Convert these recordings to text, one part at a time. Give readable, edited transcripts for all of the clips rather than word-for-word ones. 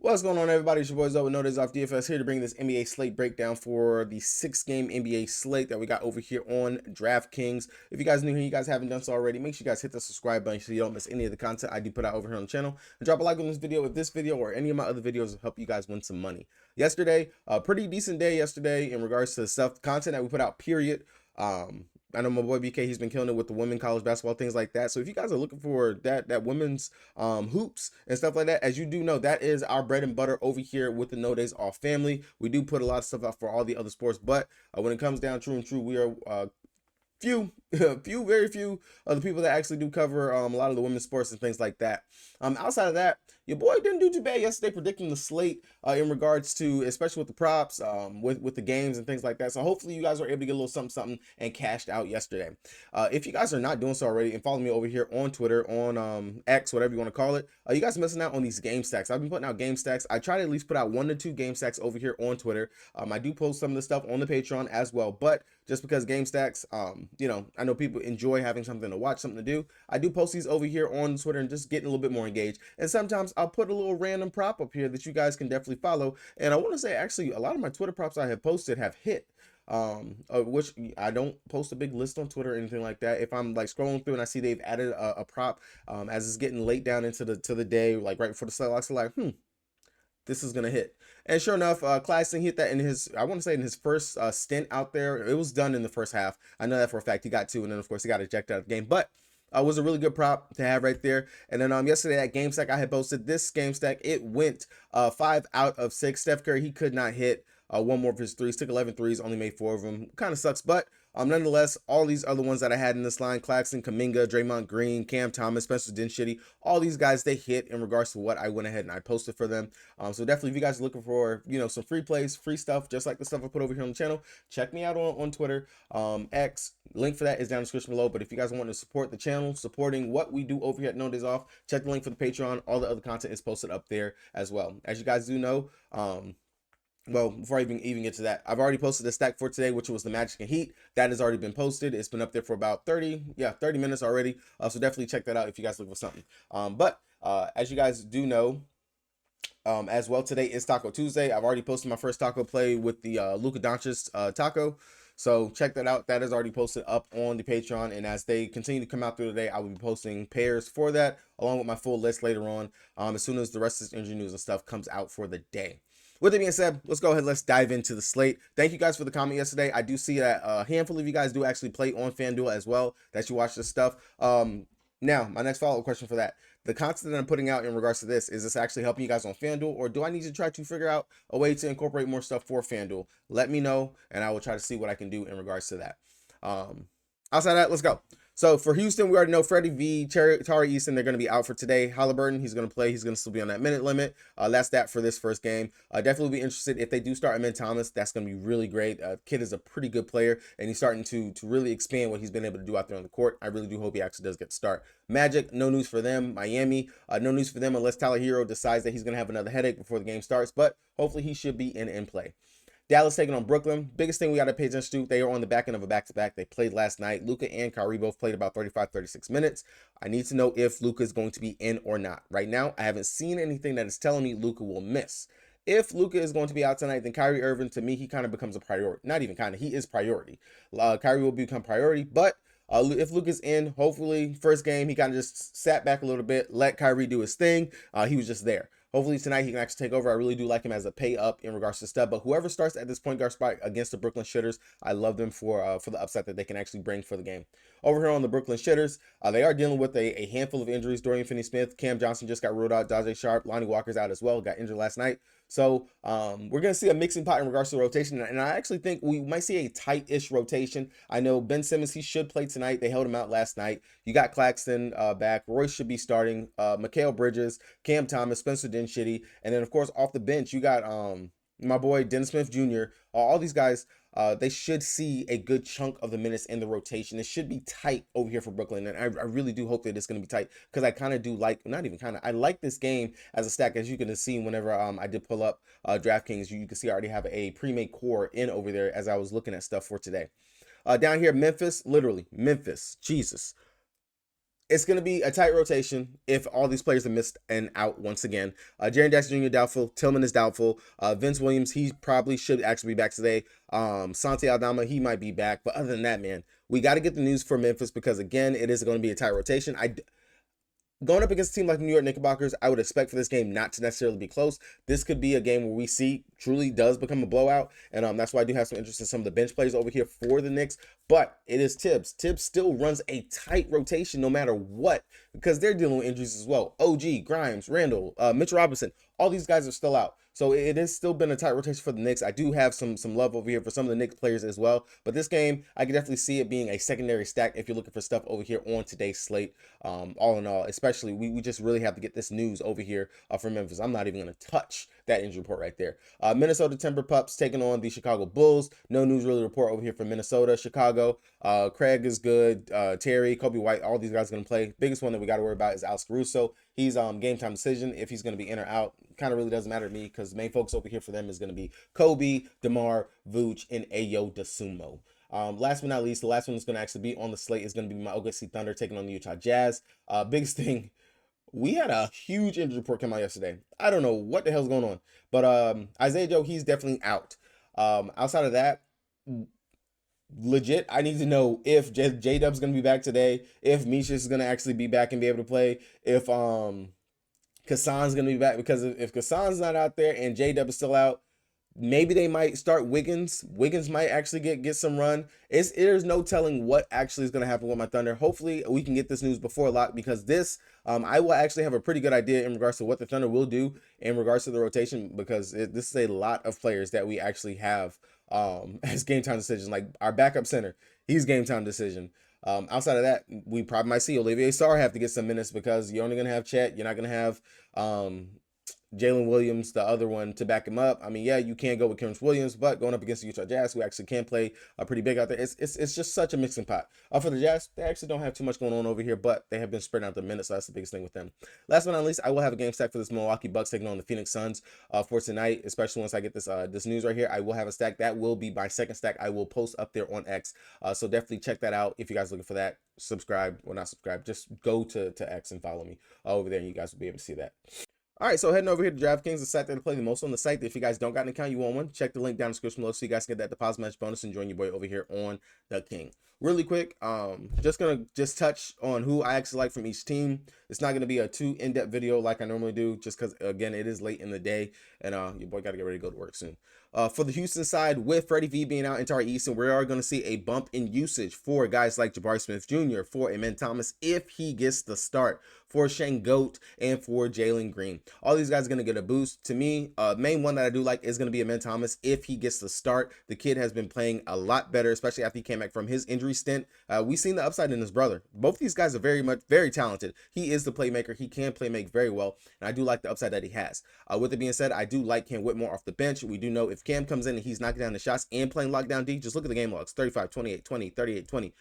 What's going on, everybody? It's your boys over No Days Off DFS here to bring this NBA slate breakdown for the 6-game NBA slate that we got over here on DraftKings. If you guys are new here, you guys haven't done so already, make sure you guys hit the subscribe button so you don't miss any of the content I do put out over here on the channel. And drop a like on this video if this video or any of my other videos will help you guys win some money. Yesterday, a pretty decent day yesterday in regards to the stuff content that we put out, period. I know my boy BK, he's been killing it with the women college basketball, things like that. So if you guys are looking for that women's hoops and stuff like that, as you do know, that is our bread and butter over here with the No Days Off family. We do put a lot of stuff out for all the other sports, but when it comes down true and true, we are very few of the people that actually do cover a lot of the women's sports and things like that. Outside of that, your boy didn't do too bad yesterday predicting the slate in regards to, especially with the props, with the games and things like that. So hopefully you guys were able to get a little something and cashed out yesterday. If you guys are not doing so already and follow me over here on Twitter, on X, whatever you want to call it, you guys are missing out on these game stacks. I've been putting out game stacks. I try to at least put out 1 to 2 game stacks over here on Twitter. I do post some of the stuff on the Patreon as well, but just because game stacks, I know people enjoy having something to watch, something to do. I do post these over here on Twitter and just getting a little bit more engaged. And sometimes I'll put a little random prop up here that you guys can definitely follow. And I want to say, actually, a lot of my Twitter props I have posted have hit. Which I don't post a big list on Twitter or anything like that. If I'm like scrolling through and I see they've added a prop, as it's getting late down into the day, like right before the slate locks, like, this is gonna hit. And sure enough, Claxton hit that in his, I want to say in his first stint out there. It was done in the first half. I know that for a fact. He got 2, and then of course he got ejected out of the game. But was a really good prop to have right there. And then yesterday that game stack I had posted, this game stack, it went 5 out of 6. Steph Curry, he could not hit one more of his threes. Took 11 threes, only made 4 of them. Kind of sucks, but nonetheless, all these other ones that I had in this line, Claxton, Kuminga, Draymond Green, Cam Thomas, Spencer Dinwiddie, all these guys, they hit in regards to what I went ahead and I posted for them. So definitely, if you guys are looking for, some free plays, free stuff, just like the stuff I put over here on the channel, check me out on Twitter, X. Link for that is down in the description below. But if you guys want to support the channel, supporting what we do over here at No Days Off, check the link for the Patreon. All the other content is posted up there as well. As you guys do know, well, before I even get to that, I've already posted the stack for today, which was the Magic and Heat. That has already been posted. It's been up there for about 30 minutes already. So definitely check that out if you guys look for something. But as you guys do know, as well, today is Taco Tuesday. I've already posted my first taco play with the Luka Doncic taco. So check that out. That is already posted up on the Patreon. And as they continue to come out through the day, I will be posting pairs for that, along with my full list later on, as soon as the rest of this injury news and stuff comes out for the day. With that being said, let's go ahead. Let's dive into the slate. Thank you guys for the comment yesterday. I do see that a handful of you guys do actually play on FanDuel as well, that you watch this stuff. Now, my next follow-up question for that. The content that I'm putting out in regards to this, is this actually helping you guys on FanDuel, or do I need to try to figure out a way to incorporate more stuff for FanDuel? Let me know, and I will try to see what I can do in regards to that. Outside of that, let's go. So for Houston, we already know Freddie V, Tari Eason, they're going to be out for today. Halliburton, he's going to play. He's going to still be on that minute limit. That's that for this first game. Definitely be interested if they do start Amin Thomas. That's going to be really great. Kid is a pretty good player, and he's starting to really expand what he's been able to do out there on the court. I really do hope he actually does get the start. Magic, no news for them. Miami, no news for them unless Tyler Hero decides that he's going to have another headache before the game starts, but hopefully he should be in play. Dallas taking on Brooklyn. Biggest thing we got to pay attention to, they are on the back end of a back-to-back. They played last night. Luka and Kyrie both played about 35, 36 minutes. I need to know if Luka is going to be in or not. Right now, I haven't seen anything that is telling me Luka will miss. If Luka is going to be out tonight, then Kyrie Irving, to me, he kind of becomes a priority. Not even kind of, he is priority. Kyrie will become priority, but if Luka's in, hopefully, first game, he kind of just sat back a little bit, let Kyrie do his thing. He was just there. Hopefully tonight he can actually take over. I really do like him as a pay up in regards to stuff. But whoever starts at this point guard spot against the Brooklyn Shitters, I love them for the upside that they can actually bring for the game. Over here on the Brooklyn Shitters, they are dealing with a handful of injuries. Dorian Finney-Smith, Cam Johnson just got ruled out. Dajay Sharp, Lonnie Walker's out as well. Got injured last night. So we're going to see a mixing pot in regards to the rotation. And I actually think we might see a tight-ish rotation. I know Ben Simmons, he should play tonight. They held him out last night. You got Claxton back. Royce should be starting. Mikal Bridges, Cam Thomas, Spencer Dinwiddie. And then, of course, off the bench, you got my boy Dennis Smith Jr. All these guys, they should see a good chunk of the minutes in the rotation. It should be tight over here for Brooklyn, and I really do hope that it's going to be tight, because I kind of do like, not even kind of, I like this game as a stack. As you can see, whenever I did pull up DraftKings, you can see I already have a pre-made core in over there as I was looking at stuff for today. Down here, Memphis, literally, Memphis, Jesus. It's going to be a tight rotation if all these players are missed and out once again. Jaren Jackson Jr. doubtful. Tillman is doubtful. Vince Williams, he probably should actually be back today. Santi Aldama, he might be back. But other than that, man, we got to get the news for Memphis because, again, it is going to be a tight rotation. Going up against a team like New York Knickerbockers, I would expect for this game not to necessarily be close. This could be a game where we see truly does become a blowout, and that's why I do have some interest in some of the bench players over here for the Knicks. But it is Tibbs. Tibbs still runs a tight rotation no matter what because they're dealing with injuries as well. OG, Grimes, Randall, Mitch Robinson, all these guys are still out. So it has still been a tight rotation for the Knicks. I do have some love over here for some of the Knicks players as well. But this game, I can definitely see it being a secondary stack if you're looking for stuff over here on today's slate. All in all, especially, we just really have to get this news over here from Memphis. I'm not even going to touch that injury report right there. Minnesota Timber Pups taking on the Chicago Bulls. No news really report over here from Minnesota. Chicago, Craig is good. Terry, Kobe White, all these guys are going to play. Biggest one that we got to worry about is Alex Caruso. He's game time decision if he's going to be in or out. Kind of really doesn't matter to me because the main focus over here for them is going to be Kobe, DeMar, Vooch, and Ayo DeSumo. Last but not least, the last one that's going to actually be on the slate is going to be my OKC Thunder taking on the Utah Jazz. Biggest thing, we had a huge injury report come out yesterday. I don't know what the hell's going on, but Isaiah Joe, he's definitely out. Outside of that, legit, I need to know if J-Dub's going to be back today, if Misha is going to actually be back and be able to play, if Kassan's going to be back, because if Kassan's not out there and J-Dub is still out, maybe they might start Wiggins. Wiggins might actually get some run. There's no telling what actually is going to happen with my Thunder. Hopefully, we can get this news before lock because this, I will actually have a pretty good idea in regards to what the Thunder will do in regards to the rotation because this is a lot of players that we actually have as game time decisions. Like our backup center, he's game time decision. Outside of that, we probably might see Olivier Sarr have to get some minutes because you're only going to have Chet. You're not going to have Jalen Williams, the other one, to back him up. I mean, yeah, you can't go with Terrence Williams, but going up against the Utah Jazz, who actually can play pretty big out there, it's just such a mixing pot. For the Jazz, they actually don't have too much going on over here, but they have been spreading out the minutes, so that's the biggest thing with them. Last but not least, I will have a game stack for this Milwaukee Bucks taking on the Phoenix Suns for tonight, especially once I get this news right here. I will have a stack. That will be my second stack. I will post up there on X, so definitely check that out if you guys are looking for that. Subscribe, or not subscribe, just go to X and follow me over there, and you guys will be able to see that. All right, so heading over here to DraftKings, the site that I play the most on the site. If you guys don't got an account, you want one, check the link down in the description below so you guys can get that deposit match bonus and join your boy over here on the King. Really quick, just gonna touch on who I actually like from each team. It's not gonna be a too in-depth video like I normally do, just because again it is late in the day and your boy gotta get ready to go to work soon. For the Houston side, with Freddie V being out into our Eastern, we are going to see a bump in usage for guys like Jabari Smith Jr., for Amen Thomas if he gets the start, for Shane Goat, and for Jalen Green. All these guys are going to get a boost. To me, main one that I do like is going to be Amen Thomas if he gets the start. The kid has been playing a lot better, especially after he came back from his injury stint. We've seen the upside in his brother. Both these guys are very talented. He is the playmaker. He can play make very well, and I do like the upside that he has. With it being said, I do like Cam Whitmore off the bench. We do know if Cam comes in and he's knocking down the shots and playing lockdown D, just look at the game logs: 35, 28, 20, 38, 20.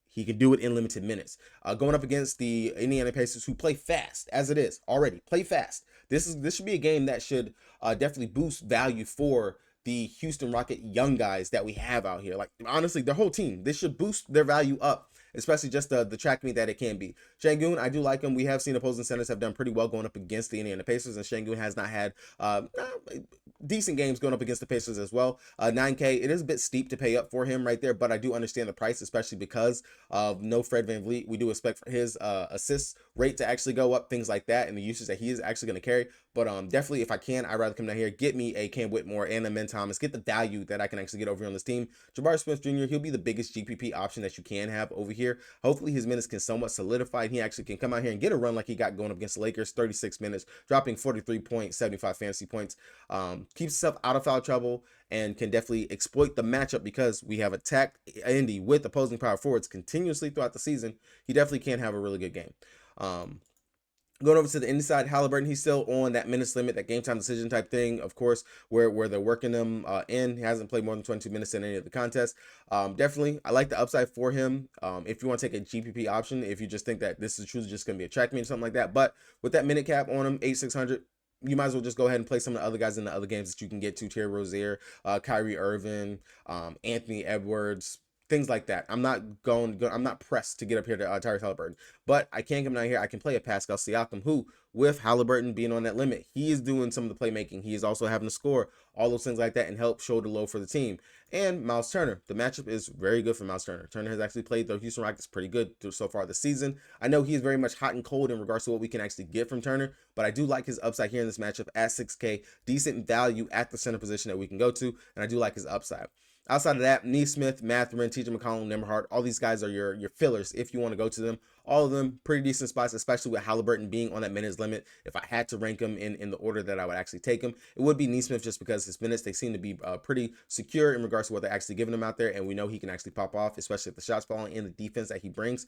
He can do it in limited minutes. Going up against the Indiana Pacers, who play fast as it is already. Play fast. This should be a game that should definitely boost value for the Houston Rocket young guys that we have out here. Like, honestly, the whole team. This should boost their value up, especially just the track meet that it can be. Şengün, I do like him. We have seen opposing centers have done pretty well going up against the Indiana Pacers, and Şengün has not had decent games going up against the Pacers as well. 9K, it is a bit steep to pay up for him right there, but I do understand the price, especially because of no Fred VanVleet. We do expect for his assist rate to actually go up, things like that, and the usage that he is actually going to carry. But definitely, if I can, I'd rather come down here, get me a Cam Whitmore and a Amen Thomas, get the value that I can actually get over here on this team. Jabari Smith Jr., he'll be the biggest GPP option that you can have over here. Hopefully, his minutes can somewhat solidify, and he actually can come out here and get a run like he got going up against the Lakers, 36 minutes, dropping 43.75 fantasy points. Keeps himself out of foul trouble and can definitely exploit the matchup because we have attacked Indy with opposing power forwards continuously throughout the season. He definitely can have a really good game. Going over to the inside, Halliburton, he's still on that minutes limit, that game time decision type thing, of course, where they're working him in. He hasn't played more than 22 minutes in any of the contests. Definitely, I like the upside for him. If you want to take a GPP option, if you just think that this is truly just going to be a track meet or something like that. But with that minute cap on him, 8,600, you might as well just go ahead and play some of the other guys in the other games that you can get to. Terry Rozier, Kyrie Irving, Anthony Edwards, things like that. I'm not pressed to get up here to Tyrese Halliburton, but I can come down here. I can play a Pascal Siakam who, with Halliburton being on that limit, he is doing some of the playmaking. He is also having to score, all those things like that, and help shoulder low for the team. And Miles Turner, the matchup is very good for Miles Turner. Turner has actually played the Houston Rockets pretty good so far this season. I know he is very much hot and cold in regards to what we can actually get from Turner, but I do like his upside here in this matchup at 6K, decent value at the center position that we can go to, and I do like his upside. Outside of that, Neesmith, Mathurin, TJ McConnell, Nembhard, all these guys are your fillers if you want to go to them. All of them pretty decent spots, especially with Halliburton being on that minutes limit. If I had to rank them in the order that I would actually take him, it would be Neesmith, just because his minutes, they seem to be pretty secure in regards to what they're actually giving him out there, and we know he can actually pop off, especially if the shots falling and the defense that he brings.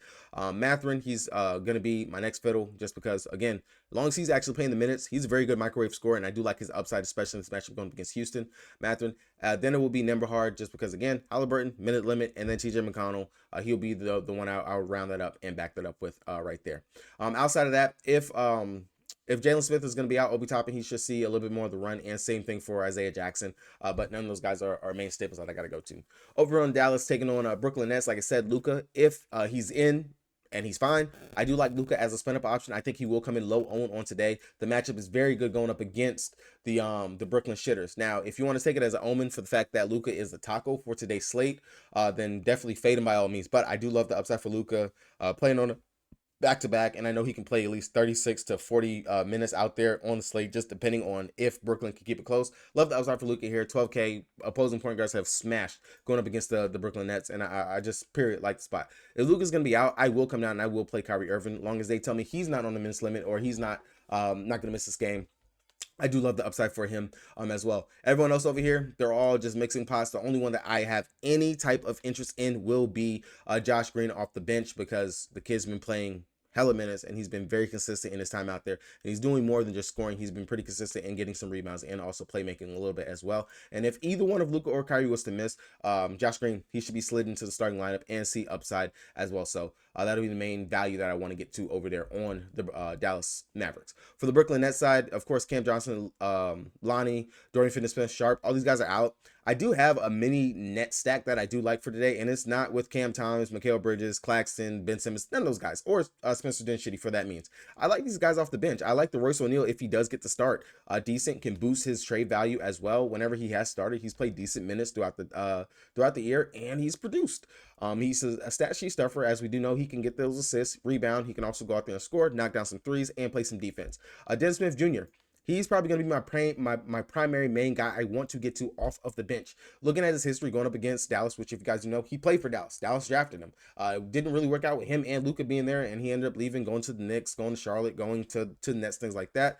Mathurin, he's going to be my next fiddle, just because, again, as long as he's actually playing the minutes, he's a very good microwave scorer, and I do like his upside, especially in this matchup going against Houston. Mathurin. Then it will be Nembhard, just because, again, Halliburton, minute limit, and then TJ McConnell. He'll be the one I'll round that up and back that up with right there. Outside of that, if Jalen Smith is going to be out, Obi Toppin, he should see a little bit more of the run, and same thing for Isaiah Jackson. But none of those guys are main staples that I got to go to. Over on Dallas, taking on Brooklyn Nets, like I said, Luka, if he's in and he's fine, I do like Luka as a spin-up option. I think he will come in low on today. The matchup is very good going up against the Brooklyn Shitters. Now, if you want to take it as an omen for the fact that Luka is the taco for today's slate, then definitely fade him by all means. But I do love the upside for Luka, playing on a back-to-back, and I know he can play at least 36 to 40 minutes out there on the slate, just depending on if Brooklyn can keep it close. Love the upside for Luka here. 12K opposing point guards have smashed going up against the Brooklyn Nets, and I just period like the spot. If Luka's going to be out, I will come down and I will play Kyrie Irving, as long as they tell me he's not on the minutes limit, or he's not going to miss this game. I do love the upside for him as well. Everyone else over here, they're all just mixing pots. The only one that I have any type of interest in will be Josh Green off the bench, because the kid's been playing hella minutes and he's been very consistent in his time out there, and he's doing more than just scoring. He's been pretty consistent in getting some rebounds and also playmaking a little bit as well. And if either one of Luka or Kyrie was to miss, Josh Green, he should be slid into the starting lineup and see upside as well. So that'll be the main value that I want to get to over there on the Dallas Mavericks. For the Brooklyn Nets side, of course, Cam Johnson, Lonnie, Dorian Finney-Smith, Sharp, all these guys are out. I do have a mini net stack that I do like for today, and it's not with Cam Thomas, Mikal Bridges, Claxton, Ben Simmons, none of those guys, or Spencer Dinwiddie for that means. I like these guys off the bench. I like the Royce O'Neal if he does get to start. Decent, can boost his trade value as well. Whenever he has started, he's played decent minutes throughout the year, and he's produced. He's a stat sheet stuffer, as we do know. He can get those assists, rebound. He can also go out there and score, knock down some threes, and play some defense. Dennis Smith Jr., he's probably going to be my primary main guy I want to get to off of the bench. Looking at his history going up against Dallas, which if you guys know, he played for Dallas. Dallas drafted him. Didn't really work out with him and Luka being there, and he ended up leaving, going to the Knicks, going to Charlotte, going to the Nets, things like that.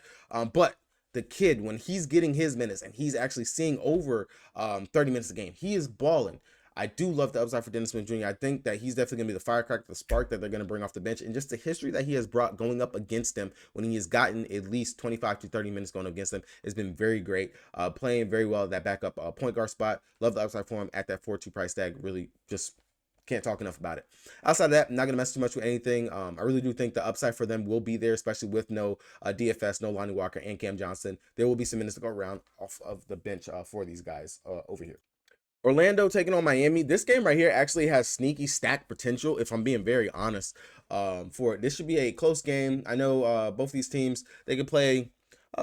But the kid, when he's getting his minutes and he's actually seeing over 30 minutes a game, he is balling. I do love the upside for Dennis Smith Jr. I think that he's definitely going to be the firecracker, the spark that they're going to bring off the bench, and just the history that he has brought going up against them when he has gotten at least 25 to 30 minutes going up against them has been very great. Playing very well at that backup point guard spot. Love the upside for him at that 4-2 price tag. Really just can't talk enough about it. Outside of that, I'm not going to mess too much with anything. I really do think the upside for them will be there, especially with no DFS, no Lonnie Walker, and Cam Johnson. There will be some minutes to go around off of the bench for these guys over here. Orlando taking on Miami. This game right here actually has sneaky stack potential, if I'm being very honest, for it. This should be a close game. I know both these teams, they can play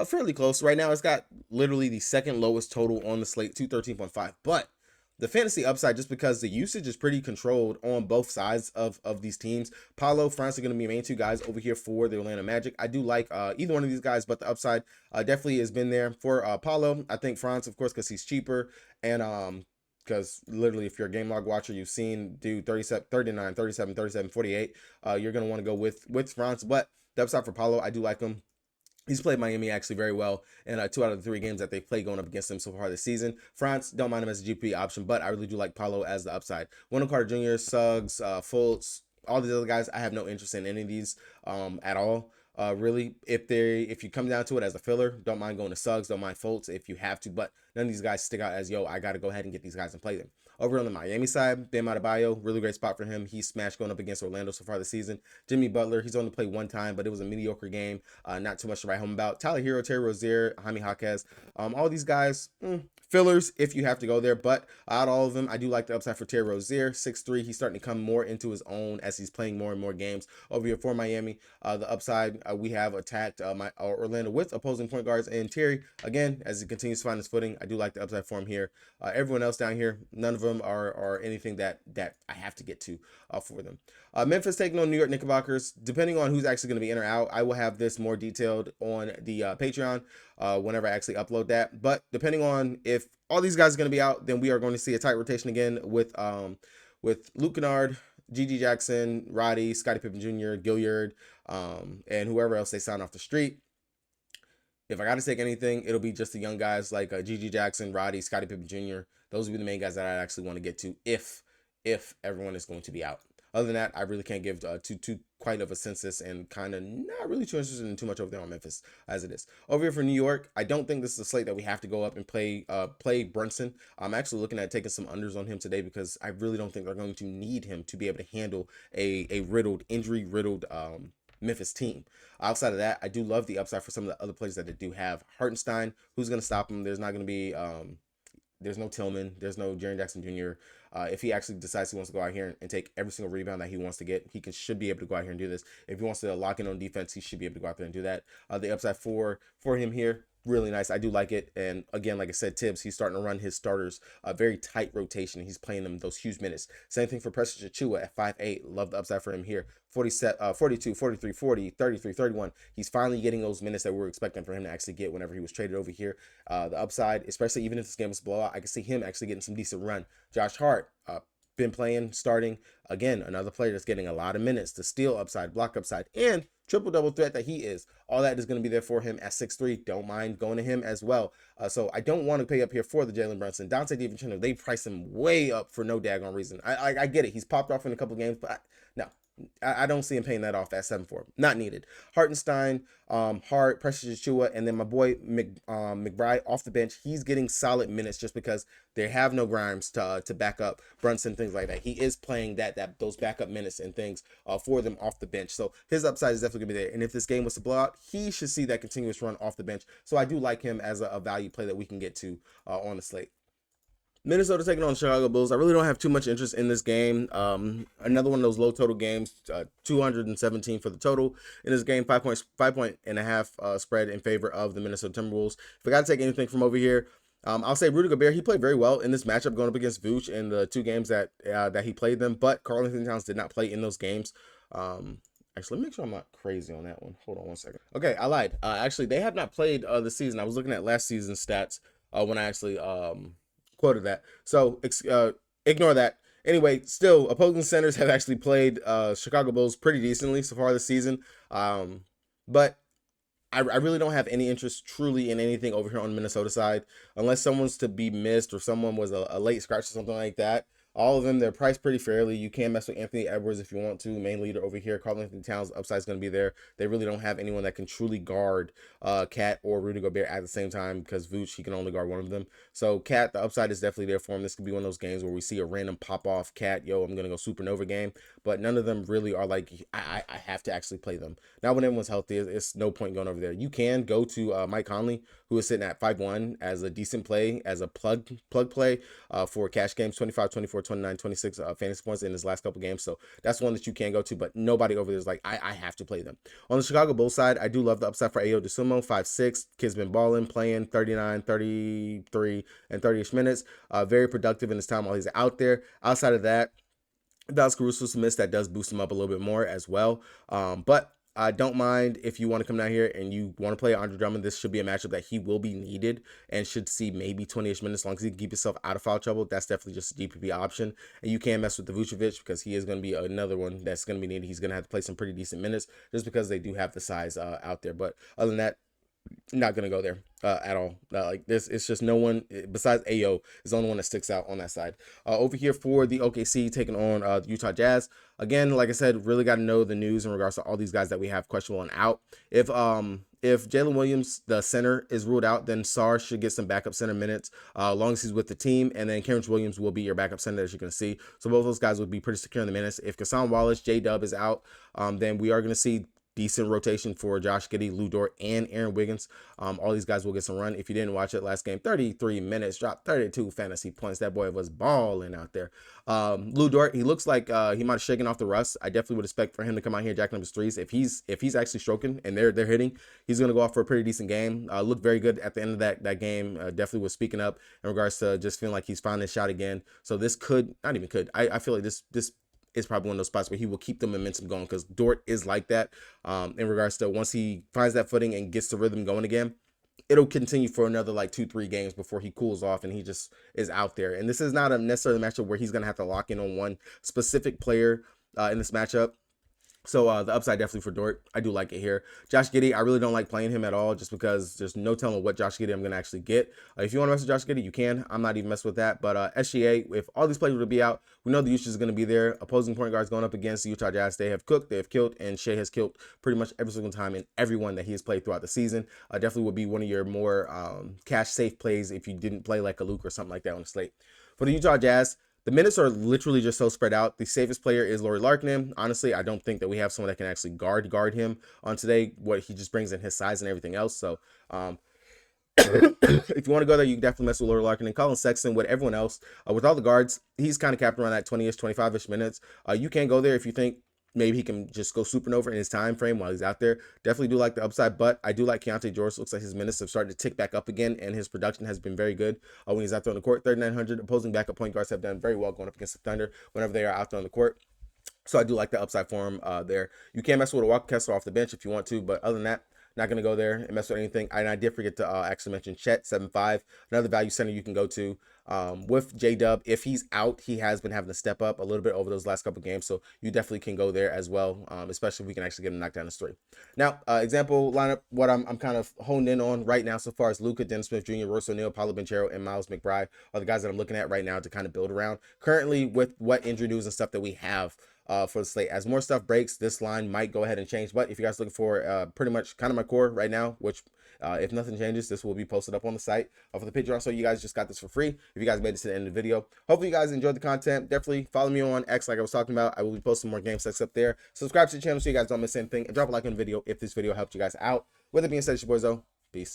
fairly close. Right now, it's got literally the second lowest total on the slate, 213.5. But the fantasy upside, just because the usage is pretty controlled on both sides of these teams. Paolo, Franz are going to be main two guys over here for the Orlando Magic. I do like either one of these guys, but the upside definitely has been there for Paolo. I think Franz, of course, because he's cheaper, and because literally if you're a game log watcher, you've seen do 37, 39, 37, 37, 48. You're going to want to go with Franz, but the upside for Paolo, I do like him. He's played Miami actually very well in 2 out of the 3 games that they've played going up against him so far this season. France, don't mind him as a GP option, but I really do like Paolo as the upside. Wendell Carter Jr., Suggs, Fultz, all these other guys, I have no interest in any of these at all. Really, if you come down to it as a filler, don't mind going to Suggs, don't mind Fultz if you have to, but none of these guys stick out as, yo, I got to go ahead and get these guys and play them. Over on the Miami side, Bam Adebayo, really great spot for him. He smashed going up against Orlando so far this season. Jimmy Butler, he's only played one time, but it was a mediocre game. Not too much to write home about. Tyler Hero, Terry Rozier, Jaime Jaquez, all these guys, fillers if you have to go there. But out of all of them, I do like the upside for Terry Rozier, 6'3". He's starting to come more into his own as he's playing more and more games. Over here for Miami, the upside, we have attacked Orlando with opposing point guards. And Terry, again, as he continues to find his footing, I do like the upside for him here. Everyone else down here, none of them are anything that I have to get to for them. Memphis taking on New York Knickerbockers. Depending on who's actually going to be in or out, I will have this more detailed on the Patreon whenever I actually upload that. But depending on if all these guys are going to be out, then we are going to see a tight rotation again with Luke Kennard, G.G. Jackson, Roddy, Scottie Pippen Jr., Gilliard, and whoever else they sign off the street. If I got to take anything, it'll be just the young guys like G.G. Jackson, Roddy, Scottie Pippen Jr. Those will be the main guys that I actually want to get to if everyone is going to be out. Other than that, I really can't give too quite of a census, and kind of not really too interested in too much over there on Memphis as it is. Over here for New York, I don't think this is a slate that we have to go up and play Brunson. I'm actually looking at taking some unders on him today because I really don't think they're going to need him to be able to handle a injury riddled Memphis team. Outside of that, I do love the upside for some of the other players that they do have. Hartenstein, who's going to stop him? There's not going to be there's no Tillman, there's no Jaren Jackson Jr. If he actually decides he wants to go out here and take every single rebound that he wants to get, should be able to go out here and do this. If he wants to lock in on defense, he should be able to go out there and do that. The upside for him here, really nice. I do like it. And again, like I said, Tibbs, he's starting to run his starters a very tight rotation. He's playing them those huge minutes. Same thing for Precious Achiuwa at 5'8". Love the upside for him here. 42, 43, 40, 33, 31. He's finally getting those minutes that we were expecting for him to actually get whenever he was traded over here. The upside, especially even if this game was a blowout, I can see him actually getting some decent run. Josh Hart, been playing, starting. Again, another player that's getting a lot of minutes. The steal upside, block upside, and triple-double threat that he is. All that is going to be there for him at 6'3". Don't mind going to him as well. So I don't want to pay up here for the Jalen Brunson. Dante DiVincenzo, they price him way up for no daggone reason. I get it. He's popped off in a couple games, but no. I don't see him paying that off at 7'4". Not needed. Hartenstein, Hart, Precious Achiuwa, and then my boy McBride off the bench. He's getting solid minutes just because they have no Grimes to back up Brunson, things like that. He is playing those backup minutes and things for them off the bench. So his upside is definitely gonna be there. And if this game was to blow out, he should see that continuous run off the bench. So I do like him as a value play that we can get to on the slate. Minnesota taking on the Chicago Bulls. I really don't have too much interest in this game. Another one of those low total games. 217 for the total in this game. 5.5 spread in favor of the Minnesota Timberwolves. If I got to take anything from over here, I'll say Rudy Gobert. He played very well in this matchup going up against Vooch in the two games that he played them. But Karl-Anthony Towns did not play in those games. Actually, let me make sure I'm not crazy on that one. Hold on one second. Okay, I lied. Actually, they have not played this season. I was looking at last season's stats when I actually quoted that. So ignore that. Anyway, still, opposing centers have actually played Chicago Bulls pretty decently so far this season. But I really don't have any interest truly in anything over here on the Minnesota side, unless someone's to be missed or someone was a late scratch or something like that. All of them, they're priced pretty fairly. You can mess with Anthony Edwards if you want to. Main leader over here. Karl-Anthony Towns' upside is going to be there. They really don't have anyone that can truly guard Cat or Rudy Gobert at the same time because Vooch, he can only guard one of them. So Cat, the upside is definitely there for him. This could be one of those games where we see a random pop-off Cat, yo, I'm going to go supernova game. But none of them really are like, I have to actually play them. Now when everyone's healthy, it's no point going over there. You can go to Mike Conley, who is sitting at 5'1", as a decent play, as a plug play for cash games, 25, 24, 29, 26 fantasy points in his last couple games. So that's one that you can go to, but nobody over there is like, I have to play them. On the Chicago Bulls side, I do love the upside for Ayo Dosunmu, 5'6". Kid's been balling, playing 39, 33, and 30-ish minutes. Very productive in his time while he's out there. Outside of that, Dallas Caruso's miss that does boost him up a little bit more as well. But I don't mind if you want to come down here and you want to play Andre Drummond. This should be a matchup that he will be needed and should see maybe 20-ish minutes as long as he can keep himself out of foul trouble. That's definitely just a DPP option. And you can mess with the Vucevic because he is going to be another one that's going to be needed. He's going to have to play some pretty decent minutes just because they do have the size out there. But other than that, Not gonna go there at all. Like this, it's just no one besides AO is the only one that sticks out on that side. Over here for the OKC taking on the Utah Jazz. Again, like I said, really got to know the news in regards to all these guys that we have questionable and out. If Jalen Williams, the center, is ruled out, then Sarr should get some backup center minutes, as long as he's with the team. And then Terrence Williams will be your backup center, as you can see. So both those guys will be pretty secure in the minutes. If Kassan Wallace, J-Dub is out, then we are going to see decent rotation for Josh Giddey, Lou Dort, and Aaron Wiggins. All these guys will get some run. If you didn't watch it last game, 33 minutes, dropped 32 fantasy points. That boy was balling out there. Lou Dort, he looks like he might have shaken off the rust. I definitely would expect for him to come out here jacking up his threes. If he's actually stroking and they're hitting, he's going to go off for a pretty decent game. Looked very good at the end of that game. Definitely was speaking up in regards to just feeling like he's found his shot again. So this could, not even could, I feel like this is probably one of those spots where he will keep the momentum going, because Dort is like that in regards to once he finds that footing and gets the rhythm going again, it'll continue for another like 2-3 games before he cools off and he just is out there. And this is not a necessarily matchup where he's going to have to lock in on one specific player in this matchup. So the upside definitely for Dort. I do like it here. Josh Giddey, I really don't like playing him at all, just because there's no telling what Josh Giddey I'm going to actually get. If you want to mess with Josh Giddey, you can. I'm not even messing with that. But SGA, if all these players will be out, we know the usage is going to be there. Opposing point guards going up against the Utah Jazz, they have cooked, they have killed, and Shea has killed pretty much every single time in everyone that he has played throughout the season. Definitely would be one of your more cash safe plays if you didn't play like a Luke or something like that on the slate. For the Utah Jazz, the minutes are literally just so spread out. The safest player is Lauri Markkanen. Honestly, I don't think that we have someone that can actually guard him on today. What he just brings in his size and everything else. So if you want to go there, you can definitely mess with Lauri Markkanen. Colin Sexton, with everyone else, with all the guards, he's kind of capped around that 20-ish, 25-ish minutes. You can go there if you think maybe he can just go supernova in his time frame while he's out there. Definitely do like the upside, but I do like Keontae George. Looks like his minutes have started to tick back up again, and his production has been very good when he's out there on the court. 3,900. Opposing backup point guards have done very well going up against the Thunder whenever they are out there on the court. So I do like the upside for him there. You can mess with a Walker Kessler off the bench if you want to, but other than that, not going to go there and mess with anything. And I did forget to actually mention Chet, 7'5", another value center you can go to. With J-Dub, if he's out, he has been having to step up a little bit over those last couple games, so you definitely can go there as well, especially if we can actually get him knocked down as 3. Now, example lineup, what I'm kind of honed in on right now so far is Luka, Dennis Smith Jr., Royce O'Neal, Paolo Banchero, and Miles McBride are the guys that I'm looking at right now to kind of build around. Currently, with what injury news and stuff that we have for the slate, as more stuff breaks, this line might go ahead and change. But if you guys are looking for pretty much kind of my core right now, which if nothing changes, this will be posted up on the site for the Patreon. So you guys just got this for free if you guys made it to the end of the video. Hopefully you guys enjoyed the content. Definitely follow me on X like I was talking about. I will be posting more game sets up there. Subscribe to the channel so you guys don't miss anything, and drop a like on the video if this video helped you guys out. With it being said, it's your boy Zoe. Peace.